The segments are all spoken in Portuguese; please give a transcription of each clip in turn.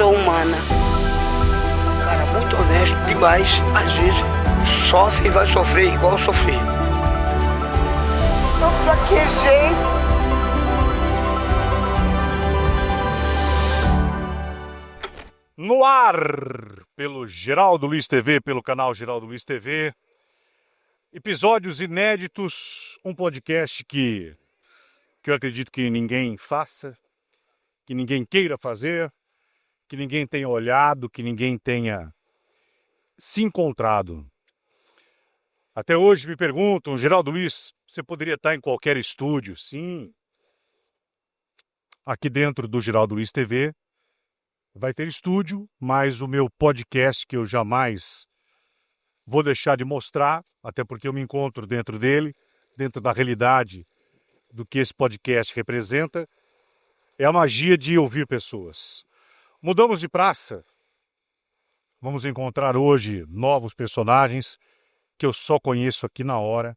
sou humana. Cara, muito honesto demais. Às vezes sofre e vai sofrer igual eu sofri. Não fraquejei. No ar, pelo Geraldo Luiz TV, pelo canal Geraldo Luiz TV. Episódios inéditos, um podcast que eu acredito que ninguém faça, que ninguém queira fazer, que ninguém tenha olhado, que ninguém tenha se encontrado. Até hoje me perguntam, Geraldo Luiz, você poderia estar em qualquer estúdio? Sim. Aqui dentro do Geraldo Luiz TV vai ter estúdio, mas o meu podcast que eu jamais vou deixar de mostrar, até porque eu me encontro dentro dele, dentro da realidade do que esse podcast representa, é a magia de ouvir pessoas. Mudamos de praça. Vamos encontrar hoje novos personagens que eu só conheço aqui na hora.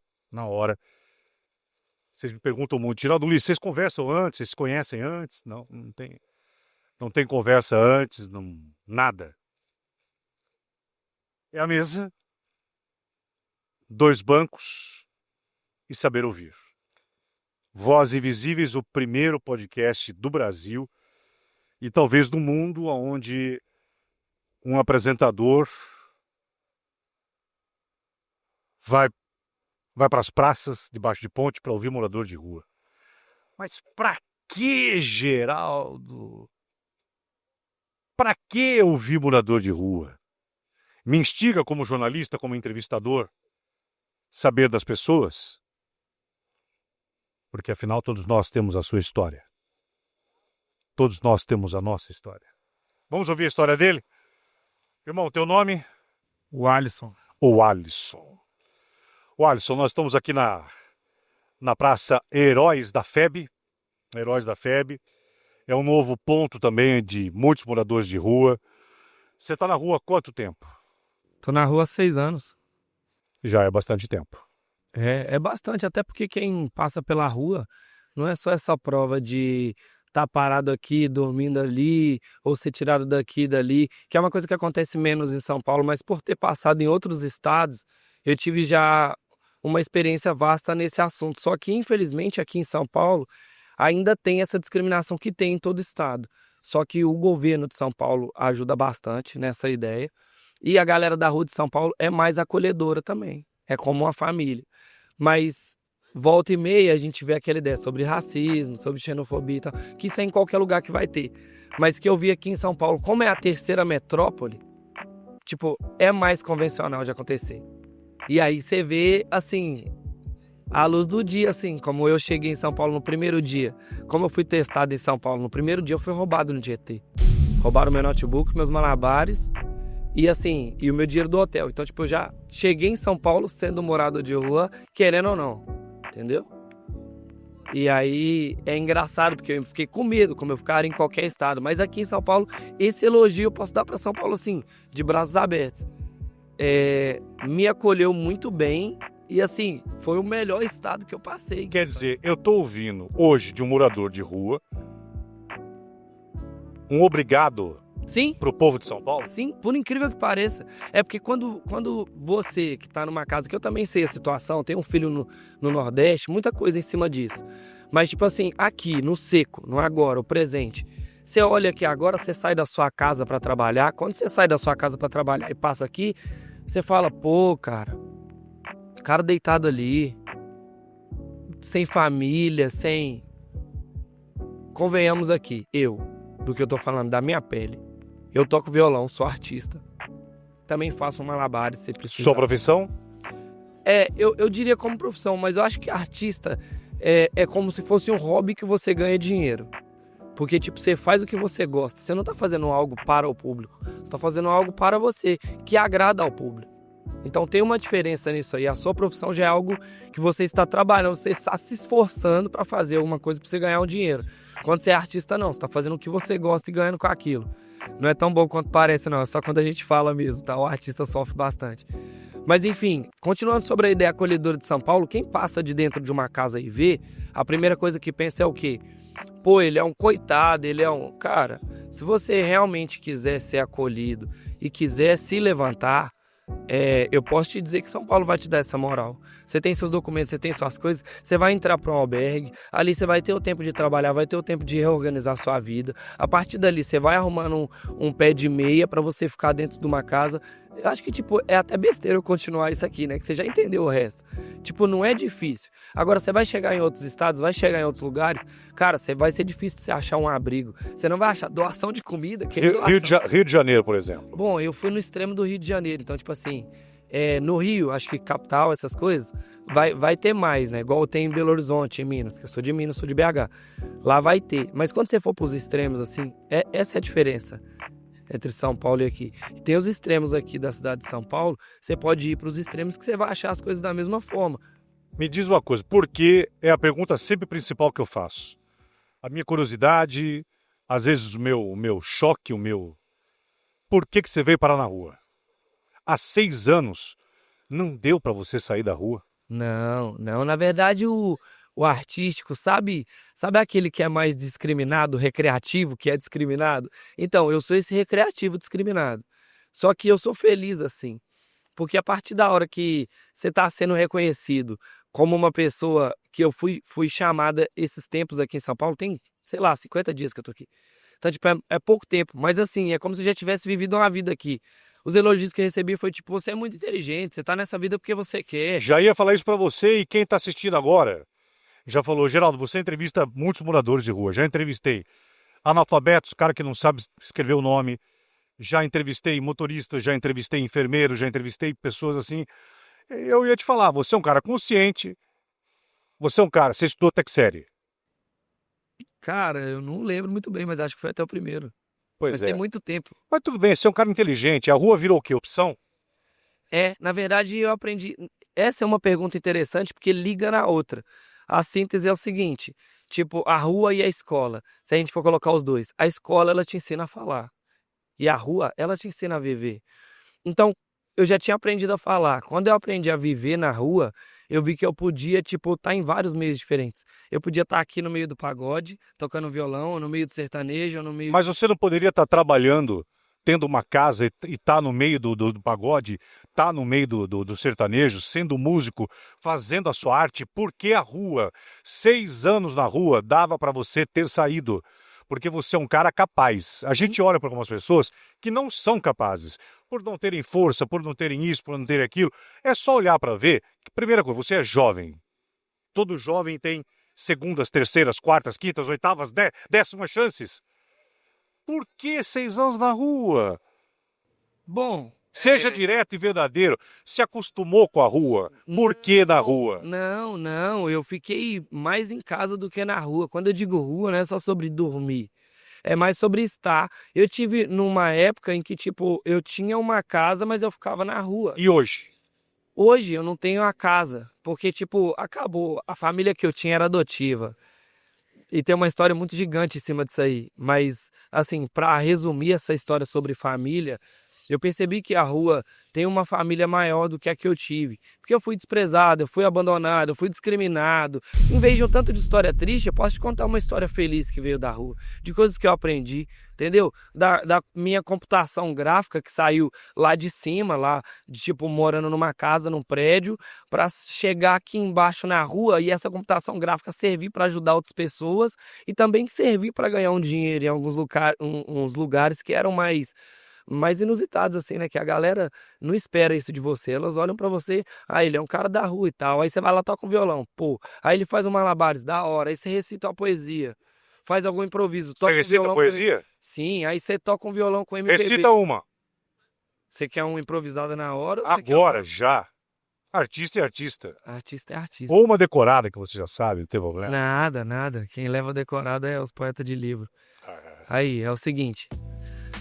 Vocês me perguntam muito, Geraldo Luiz, vocês conversam antes, vocês se conhecem antes? Não tem conversa antes, nada. É a mesa, 2 bancos e saber ouvir. Voz Invisíveis, o primeiro podcast do Brasil e talvez do mundo onde um apresentador vai para as praças debaixo de ponte para ouvir morador de rua. Mas pra que, Geraldo? Pra que ouvir morador de rua? Me instiga como jornalista, como entrevistador, saber das pessoas? Porque afinal todos nós temos a sua história. Todos nós temos a nossa história. Vamos ouvir a história dele? Irmão, teu nome? O Alisson. O Alisson. O Alisson, nós estamos aqui na Praça Heróis da FEB. Heróis da FEB. É um novo ponto também de muitos moradores de rua. Você está na rua há quanto tempo? Tô na rua há 6 anos. Já é bastante tempo. É bastante, até porque quem passa pela rua não é só essa prova de estar parado aqui, dormindo ali, ou ser tirado daqui e dali, que é uma coisa que acontece menos em São Paulo, mas por ter passado em outros estados, eu tive já uma experiência vasta nesse assunto. Só que, infelizmente, aqui em São Paulo, ainda tem essa discriminação que tem em todo estado. Só que o governo de São Paulo ajuda bastante nessa ideia. E a galera da rua de São Paulo é mais acolhedora também. É como uma família. Mas volta e meia a gente vê aquela ideia sobre racismo, sobre xenofobia e tal, que isso é em qualquer lugar que vai ter. Mas que eu vi aqui em São Paulo, como é a terceira metrópole, tipo, é mais convencional de acontecer. E aí você vê, assim, à luz do dia, assim, como eu cheguei em São Paulo no primeiro dia, como eu fui testado em São Paulo no primeiro dia, eu fui roubado no GT. Roubaram meu notebook, meus malabares e assim, e o meu dinheiro do hotel. Então, tipo, eu já cheguei em São Paulo sendo morador de rua, querendo ou não, entendeu? E aí é engraçado, porque eu fiquei com medo, como eu ficaria em qualquer estado. Mas aqui em São Paulo, esse elogio eu posso dar pra São Paulo, assim, de braços abertos. Me acolheu muito bem e, assim, foi o melhor estado que eu passei. Quer dizer, eu tô ouvindo hoje de um morador de rua um obrigado Sim. pro povo de São Paulo? Sim, por incrível que pareça. É porque quando você que tá numa casa, que eu também sei a situação, tenho um filho no Nordeste, muita coisa em cima disso. Mas, tipo assim, aqui, no seco, no agora, o presente, você olha que agora você sai da sua casa pra trabalhar, quando você sai da sua casa pra trabalhar e passa aqui, você fala, pô, cara deitado ali, sem família, sem... Convenhamos aqui, do que eu tô falando, da minha pele. Eu toco violão, sou artista. Também faço malabares, se precisar. Sua profissão? Eu diria como profissão, mas eu acho que artista é como se fosse um hobby que você ganha dinheiro. Porque, tipo, você faz o que você gosta. Você não tá fazendo algo para o público. Você tá fazendo algo para você, que agrada ao público. Então tem uma diferença nisso aí. A sua profissão já é algo que você está trabalhando, você está se esforçando para fazer alguma coisa para você ganhar um dinheiro. Quando você é artista, não. Você está fazendo o que você gosta e ganhando com aquilo. Não é tão bom quanto parece, não. É só quando a gente fala mesmo, tá? O artista sofre bastante. Mas, enfim, continuando sobre a ideia acolhedora de São Paulo, quem passa de dentro de uma casa e vê, a primeira coisa que pensa é o quê? pô, ele é um coitado, ele é um... Cara, se você realmente quiser ser acolhido e quiser se levantar, eu posso te dizer que São Paulo vai te dar essa moral. Você tem seus documentos, você tem suas coisas, você vai entrar para um albergue, ali você vai ter o tempo de trabalhar, vai ter o tempo de reorganizar sua vida. A partir dali você vai arrumando um pé de meia para você ficar dentro de uma casa. Eu acho que, tipo, é até besteira eu continuar isso aqui, né? Que você já entendeu o resto. Tipo, não é difícil. Agora, você vai chegar em outros estados, vai chegar em outros lugares, cara, vai ser difícil você achar um abrigo. Você não vai achar doação de comida. Rio de Janeiro, por exemplo. Bom, eu fui no extremo do Rio de Janeiro, então, tipo assim, no Rio, acho que capital, essas coisas, vai ter mais, né? Igual tem em Belo Horizonte, em Minas, que eu sou de Minas, sou de BH. Lá vai ter. Mas quando você for pros extremos, assim, essa é a diferença entre São Paulo e aqui. E tem os extremos aqui da cidade de São Paulo, você pode ir para os extremos que você vai achar as coisas da mesma forma. Me diz uma coisa, por que é a pergunta sempre principal que eu faço? A minha curiosidade, às vezes o meu choque, Por que você veio parar na rua? Há 6 anos, não deu para você sair da rua? Não, na verdade o artístico, sabe aquele que é mais discriminado, recreativo, que é discriminado? Então, eu sou esse recreativo discriminado. Só que eu sou feliz assim, porque a partir da hora que você está sendo reconhecido como uma pessoa que eu fui chamada esses tempos aqui em São Paulo, tem, sei lá, 50 dias que eu tô aqui. Então, tipo, é pouco tempo, mas assim, é como se eu já tivesse vivido uma vida aqui. Os elogios que eu recebi foi tipo, você é muito inteligente, você tá nessa vida porque você quer. Já ia falar isso para você e quem tá assistindo agora já falou, Geraldo, você entrevista muitos moradores de rua. Já entrevistei analfabetos, cara que não sabe escrever o nome. Já entrevistei motoristas, já entrevistei enfermeiros, já entrevistei pessoas assim. Eu ia te falar, você é um cara consciente. Você estudou até que série? Cara, eu não lembro muito bem, mas acho que foi até o primeiro. Pois mas é. tem muito tempo. Mas tudo bem, você é um cara inteligente. A rua virou o quê? Opção? Na verdade eu aprendi... Essa é uma pergunta interessante porque liga na outra. A síntese é o seguinte, tipo, a rua e a escola. Se a gente for colocar os dois, a escola ela te ensina a falar e a rua ela te ensina a viver. Então, eu já tinha aprendido a falar. Quando eu aprendi a viver na rua, eu vi que eu podia, tipo, estar em vários meios diferentes. Eu podia estar aqui no meio do pagode, tocando violão, ou no meio do sertanejo, ou no meio... Mas você não poderia estar trabalhando, tendo uma casa e tá no meio do pagode, tá no meio do sertanejo, sendo músico, fazendo a sua arte, porque a rua, 6 anos na rua, dava para você ter saído, porque você é um cara capaz. A gente olha para algumas pessoas que não são capazes, por não terem força, por não terem isso, por não terem aquilo. É só olhar para ver que, primeira coisa, você é jovem. Todo jovem tem segundas, terceiras, quartas, quintas, oitavas, 10ª chances. Por que 6 anos na rua? Bom... Seja direto e verdadeiro. Se acostumou com a rua. Por que na rua? Não. Eu fiquei mais em casa do que na rua. Quando eu digo rua, não é só sobre dormir. É mais sobre estar. Eu tive numa época em que, tipo, eu tinha uma casa, mas eu ficava na rua. E hoje? Hoje eu não tenho a casa. Porque, tipo, acabou. A família que eu tinha era adotiva. E tem uma história muito gigante em cima disso aí. Mas, assim, para resumir essa história sobre família, eu percebi que a rua tem uma família maior do que a que eu tive. Porque eu fui desprezado, eu fui abandonado, eu fui discriminado. Em vez de um tanto de história triste, eu posso te contar uma história feliz que veio da rua. De coisas que eu aprendi, entendeu? Da minha computação gráfica que saiu lá de cima, lá de tipo morando numa casa, num prédio, para chegar aqui embaixo na rua e essa computação gráfica servir para ajudar outras pessoas e também servir para ganhar um dinheiro em alguns uns lugares que eram mais inusitados, assim, né? Que a galera não espera isso de você. Elas olham pra você, ele é um cara da rua e tal. Aí você vai lá, toca um violão, pô. Aí ele faz um malabares, da hora. Aí você recita uma poesia, faz algum improviso. Toca Você recita violão poesia? Sim, aí você toca um violão com MPB. Recita uma. Você quer uma improvisada na hora? Ou Agora, já. Artista é artista. Artista é artista. Ou uma decorada, que você já sabe, não tem problema. Nada. Quem leva decorada é os poetas de livro. Aí, é o seguinte.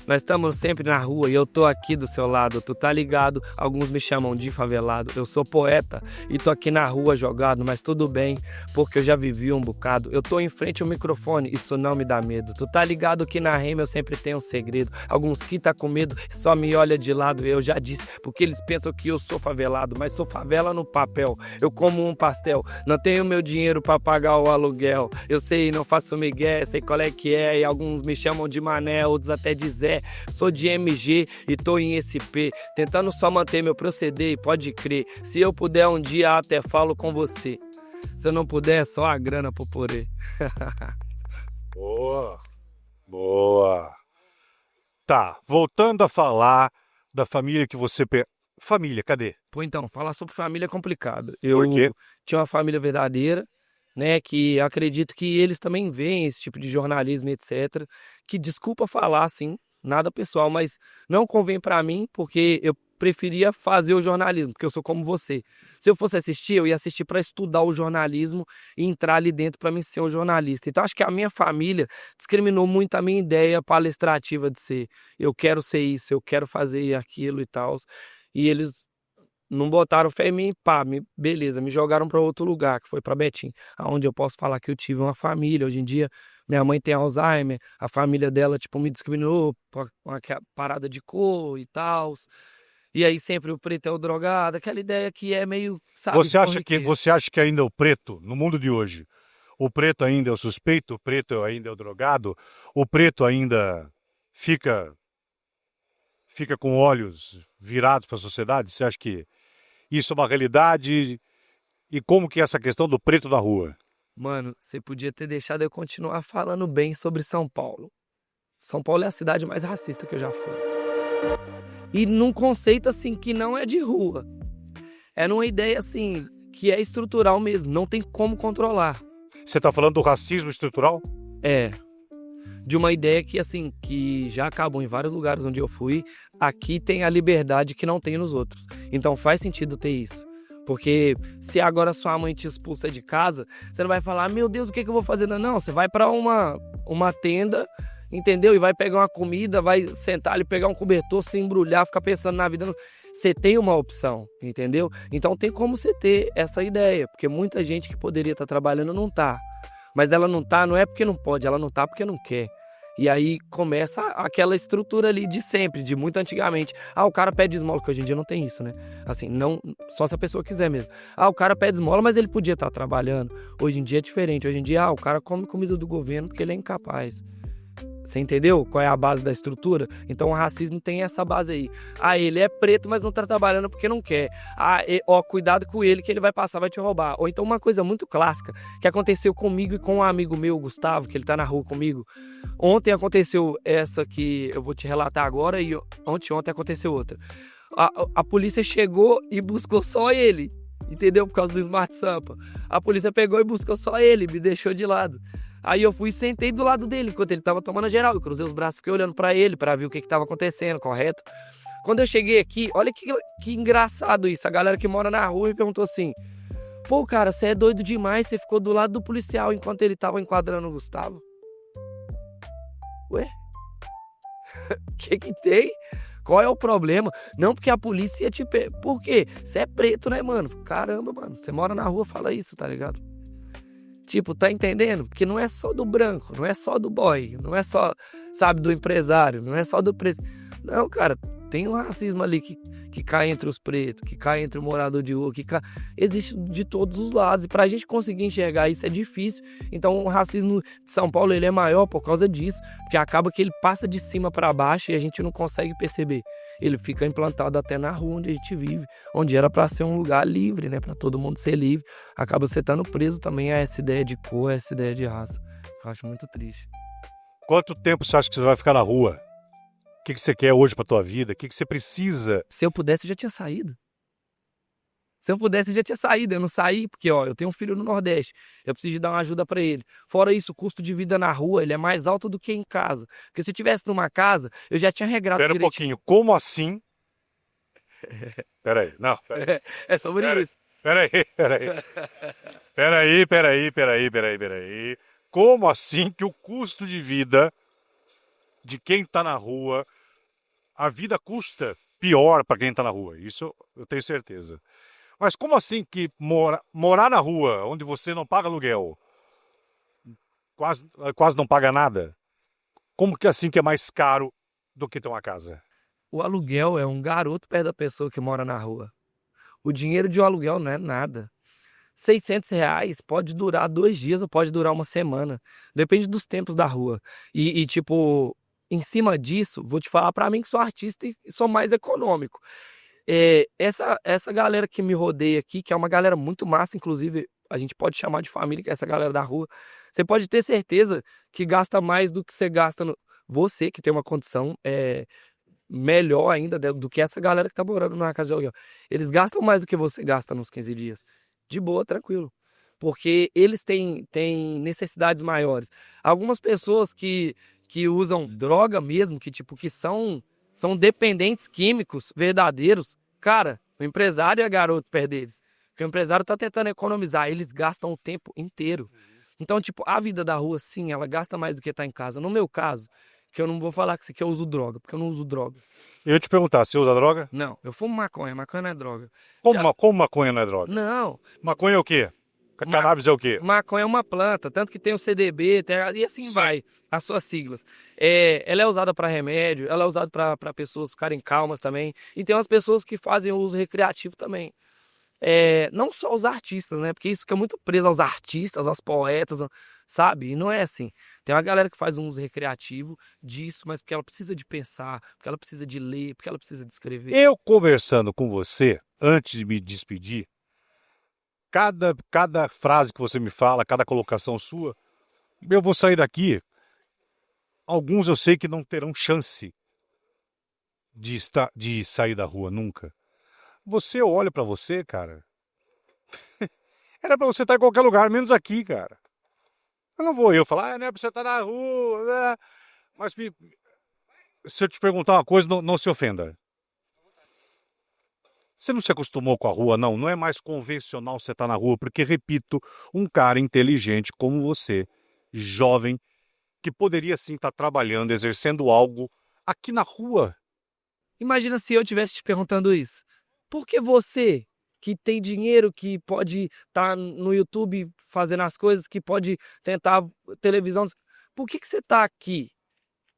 Nós estamos sempre na rua e eu tô aqui do seu lado, tu tá ligado? Alguns me chamam de favelado. Eu sou poeta e tô aqui na rua jogado, mas tudo bem, porque eu já vivi um bocado. Eu tô em frente ao microfone, isso não me dá medo. Tu tá ligado que na rima eu sempre tenho um segredo. Alguns que tá com medo só me olha de lado, eu já disse, porque eles pensam que eu sou favelado, mas sou favela no papel. Eu como um pastel, não tenho meu dinheiro pra pagar o aluguel. Eu sei, não faço migué, sei qual é que é, e alguns me chamam de mané, outros até de Zé. Sou de MG e tô em SP, tentando só manter meu proceder, e pode crer, se eu puder um dia até falo com você. Se eu não puder, é só a grana pro porê. Boa, boa. Tá, voltando a falar da família que você... Família, cadê? Pô, então, falar sobre família é complicado. Por quê? Eu tinha uma família verdadeira, né, que acredito que eles também veem esse tipo de jornalismo, etc. Que, desculpa falar, assim, nada pessoal, mas não convém pra mim, porque eu preferia fazer o jornalismo, porque eu sou como você. Se eu fosse assistir, eu ia assistir para estudar o jornalismo e entrar ali dentro para mim ser um jornalista. Então, acho que a minha família discriminou muito a minha ideia palestrativa de ser. Eu quero ser isso, eu quero fazer aquilo e tal. E eles não botaram fé em mim, pá, beleza, me jogaram para outro lugar, que foi para Betim, onde eu posso falar que eu tive uma família. Hoje em dia, minha mãe tem Alzheimer, a família dela, tipo, me discriminou por uma parada de cor e tal. E aí sempre o preto é o drogado, aquela ideia que é meio, sabe, Você acha que ainda o preto, no mundo de hoje, o preto ainda é o suspeito, o preto ainda é o drogado, o preto ainda fica com olhos virados para a sociedade? Você acha que isso é uma realidade? E como que é essa questão do preto na rua? Mano, você podia ter deixado eu continuar falando bem sobre São Paulo. São Paulo é a cidade mais racista que eu já fui. E num conceito assim que não é de rua. É numa ideia assim que é estrutural mesmo, não tem como controlar. Você está falando do racismo estrutural? É. De uma ideia que assim, que já acabou em vários lugares onde eu fui, aqui tem a liberdade que não tem nos outros. Então faz sentido ter isso. Porque se agora sua mãe te expulsa de casa, você não vai falar, meu Deus, o que eu vou fazer? Não, você vai para uma tenda, entendeu? E vai pegar uma comida, vai sentar ali, pegar um cobertor, se embrulhar, ficar pensando na vida. Você tem uma opção, entendeu? Então tem como você ter essa ideia, porque muita gente que poderia estar trabalhando não tá. Mas ela não tá, não é porque não pode, ela não tá porque não quer. E aí começa aquela estrutura ali de sempre, de muito antigamente. Ah, o cara pede esmola, que hoje em dia não tem isso, né? Assim, não, só se a pessoa quiser mesmo. Ah, o cara pede esmola, mas ele podia estar trabalhando. Hoje em dia é diferente. Hoje em dia, o cara come comida do governo porque ele é incapaz. Você entendeu qual é a base da estrutura? Então o racismo tem essa base aí. Ah, ele é preto, mas não tá trabalhando porque não quer. Ah, cuidado com ele que ele vai passar, vai te roubar. Ou então uma coisa muito clássica que aconteceu comigo e com um amigo meu, Gustavo, que ele tá na rua comigo. Ontem aconteceu essa que eu vou te relatar agora e ontem aconteceu outra. A polícia chegou e buscou só ele, entendeu? Por causa do Smart Sampa. A polícia pegou e buscou só ele, me deixou de lado. Aí eu fui e sentei do lado dele, enquanto ele tava tomando a geral. Eu cruzei os braços, fiquei olhando pra ele, pra ver o que tava acontecendo, correto? Quando eu cheguei aqui, olha que engraçado isso. A galera que mora na rua me perguntou assim, pô, cara, você é doido demais, você ficou do lado do policial enquanto ele tava enquadrando o Gustavo. Ué? Que tem? Qual é o problema? Não, porque a polícia ia te... Por quê? Você é preto, né, mano? Caramba, mano, você mora na rua, fala isso, tá ligado? Tipo, tá entendendo? Porque não é só do branco, não é só do boy, não é só, sabe, do empresário, não é só do preço. Não, cara, tem um racismo ali que cai entre os pretos, que cai entre o morador de rua, existe de todos os lados. E pra gente conseguir enxergar isso é difícil. Então o racismo de São Paulo ele é maior por causa disso, porque acaba que ele passa de cima pra baixo e a gente não consegue perceber. Ele fica implantado até na rua onde a gente vive, onde era pra ser um lugar livre, né, pra todo mundo ser livre. Acaba você estando preso também a essa ideia de cor, a essa ideia de raça. Eu acho muito triste. Quanto tempo você acha que você vai ficar na rua? O que você quer hoje pra tua vida? O que você precisa? Se eu pudesse, eu já tinha saído. Se eu pudesse, eu já tinha saído. Eu não saí porque, ó, eu tenho um filho no Nordeste. Eu preciso de dar uma ajuda pra ele. Fora isso, o custo de vida na rua, ele é mais alto do que em casa. Porque se eu tivesse numa casa, eu já tinha regrado Pera um pouquinho. Como assim? Peraí, não. É sobre isso. Peraí. Como assim que o custo de vida de quem está na rua. A vida custa pior para quem está na rua, isso eu tenho certeza. Mas como assim que morar na rua, onde você não paga aluguel, quase não paga nada, como que assim que é mais caro do que ter uma casa? O aluguel é um garoto perto da pessoa que mora na rua. O dinheiro de um aluguel não é nada. R$ 600 pode durar 2 dias ou pode durar uma semana. Depende dos tempos da rua. Tipo, em cima disso, vou te falar pra mim que sou artista e sou mais econômico. Essa galera que me rodeia aqui, que é uma galera muito massa, inclusive a gente pode chamar de família, que é essa galera da rua, você pode ter certeza que gasta mais do que você gasta você, que tem uma condição melhor ainda do que essa galera que tá morando na casa de aluguel. Eles gastam mais do que você gasta nos 15 dias. De boa, tranquilo. Porque eles têm necessidades maiores. Algumas pessoas que usam droga mesmo, que são dependentes químicos verdadeiros, cara, o empresário é garoto perto deles. Porque o empresário tá tentando economizar, eles gastam o tempo inteiro. Então, tipo, a vida da rua, sim, ela gasta mais do que tá em casa. No meu caso, que eu não vou falar que eu uso droga, porque eu não uso droga. Eu ia te perguntar, você usa droga? Não, eu fumo maconha não é droga. Como maconha não é droga? Não. Maconha é o quê? Cannabis é o quê? Maconha é uma planta, tanto que tem o CDB, e assim Sim. vai, as suas siglas. Ela é usada para remédio, ela é usada para pessoas ficarem calmas também. E tem umas pessoas que fazem o uso recreativo também. Não só os artistas, né? Porque isso fica muito preso aos artistas, aos poetas, sabe? E não é assim. Tem uma galera que faz um uso recreativo disso, mas porque ela precisa de pensar, porque ela precisa de ler, porque ela precisa de escrever. Eu conversando com você, antes de me despedir, cada frase que você me fala, cada colocação sua, eu vou sair daqui. Alguns eu sei que não terão chance de sair da rua nunca. Eu olho pra você, cara. Era pra você estar em qualquer lugar, menos aqui, cara. Não vou eu falar, não é pra você estar na rua, né? Mas se eu te perguntar uma coisa, não se ofenda. Você não se acostumou com a rua, não? Não é mais convencional você estar na rua, porque, repito, um cara inteligente como você, jovem, que poderia sim estar trabalhando, exercendo algo aqui na rua. Imagina se eu estivesse te perguntando isso. Por que você, que tem dinheiro, que pode estar no YouTube fazendo as coisas, que pode tentar televisão, por que você está aqui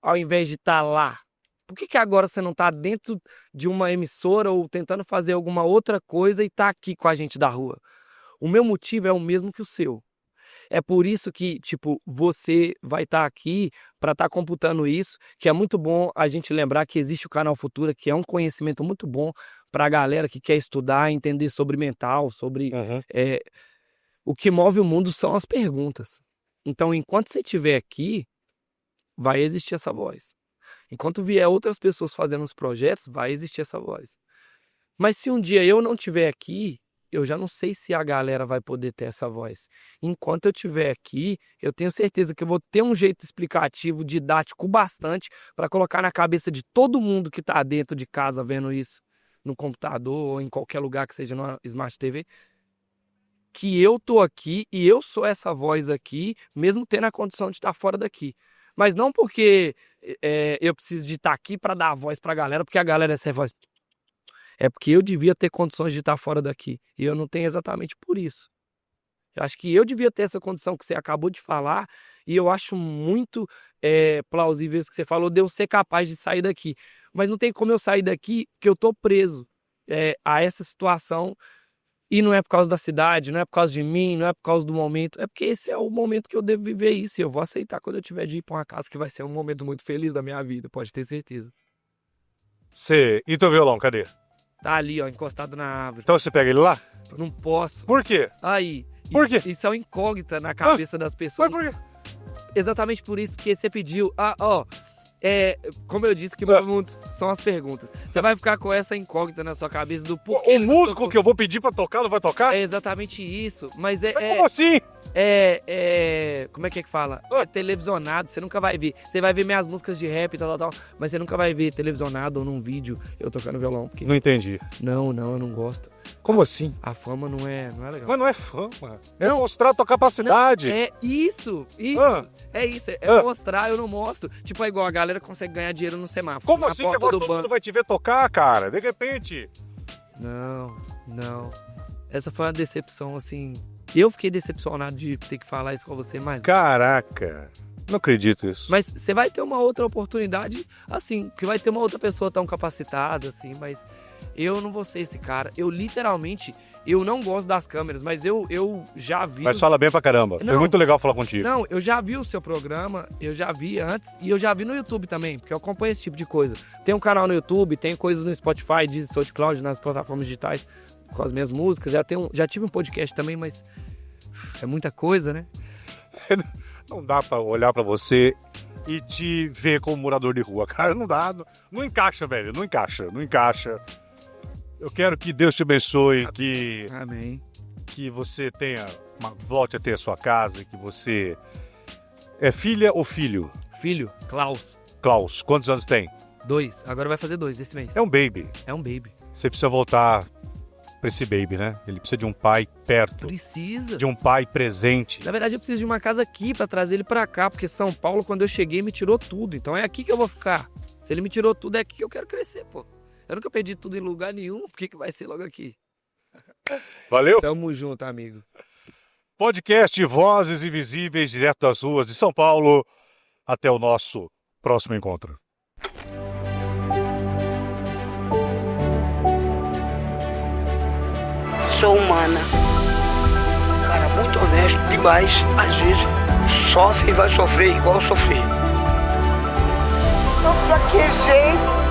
ao invés de estar lá? Por que agora você não está dentro de uma emissora ou tentando fazer alguma outra coisa e está aqui com a gente da rua? O meu motivo é o mesmo que o seu. É por isso que, tipo, você vai estar aqui para estar computando isso, que é muito bom a gente lembrar que existe o Canal Futura, que é um conhecimento muito bom para a galera que quer estudar, entender sobre mental, sobre... o que move o mundo são as perguntas. Então, enquanto você estiver aqui, vai existir essa voz. Enquanto vier outras pessoas fazendo os projetos, vai existir essa voz. Mas se um dia eu não estiver aqui, eu já não sei se a galera vai poder ter essa voz. Enquanto eu estiver aqui, eu tenho certeza que eu vou ter um jeito explicativo, didático bastante para colocar na cabeça de todo mundo que está dentro de casa vendo isso, no computador ou em qualquer lugar que seja na Smart TV, que eu tô aqui e eu sou essa voz aqui, mesmo tendo a condição de estar fora daqui. Mas não porque eu preciso de estar aqui para dar a voz para a galera, porque a galera é essa voz. É porque eu devia ter condições de estar fora daqui. E eu não tenho exatamente por isso. Eu acho que eu devia ter essa condição que você acabou de falar. E eu acho muito plausível isso que você falou, de eu ser capaz de sair daqui. Mas não tem como eu sair daqui, porque eu tô preso a essa situação. E não é por causa da cidade, não é por causa de mim, não é por causa do momento. É porque esse é o momento que eu devo viver isso. E eu vou aceitar quando eu tiver de ir para uma casa, que vai ser um momento muito feliz da minha vida, pode ter certeza. E teu violão, cadê? Tá ali, ó, encostado na árvore. Então você pega ele lá? Não posso. Por quê? Aí. Por quê? Isso é uma incógnita na cabeça das pessoas. Mas por quê? Exatamente por isso, porque você pediu. Como eu disse, que são as perguntas. Você vai ficar com essa incógnita na sua cabeça do porquê. O músico que eu vou pedir pra tocar não vai tocar? É exatamente isso. Mas Como assim? Como é que fala? É televisionado, você nunca vai ver. Você vai ver minhas músicas de rap e tal, mas você nunca vai ver televisionado ou num vídeo eu tocando violão. Porque... Não entendi. Não, eu não gosto. Como assim? A fama não é legal. Mas não é fama. É mostrar a tua capacidade. Não, é isso. Ah. É isso. É mostrar, eu não mostro. Tipo, é igual a galera consegue ganhar dinheiro no semáforo. Como na assim que porta agora do todo banco. mundo vai te ver tocar, cara? De repente. Não. Essa foi uma decepção, assim. Eu fiquei decepcionado de ter que falar isso com você, mas... Caraca. Não acredito nisso. Mas você vai ter uma outra oportunidade, assim, que vai ter uma outra pessoa tão capacitada, assim, mas eu não vou ser esse cara. Eu literalmente, eu não gosto das câmeras, mas eu já vi... Mas fala bem pra caramba. Foi muito legal falar contigo. Não, eu já vi o seu programa, eu já vi antes e eu já vi no YouTube também, porque eu acompanho esse tipo de coisa. Tem um canal no YouTube, tem coisas no Spotify, Deezer, SoundCloud, nas plataformas digitais, com as minhas músicas. Já tive um podcast também, mas é muita coisa, né? Não dá pra olhar pra você e te ver como morador de rua, cara. Não dá. Não encaixa, velho. Não encaixa. Eu quero que Deus te abençoe, que Amém. Que você volte a ter a sua casa, que você... É filha ou filho? Filho, Klaus. Klaus, quantos anos tem? 2. Agora vai fazer 2 esse mês. É um baby. É um baby. Você precisa voltar pra esse baby, né? Ele precisa de um pai perto. Precisa. De um pai presente. Na verdade, eu preciso de uma casa aqui pra trazer ele pra cá, porque São Paulo, quando eu cheguei, me tirou tudo. Então é aqui que eu vou ficar. Se ele me tirou tudo, é aqui que eu quero crescer, pô. Eu nunca perdi tudo em lugar nenhum, por que vai ser logo aqui? Valeu? Tamo junto, amigo. Podcast Vozes Invisíveis, direto das ruas de São Paulo. Até o nosso próximo encontro. Sou humana. Cara, muito honesto demais. Às vezes sofre e vai sofrer igual eu sofri. Não fraquejei.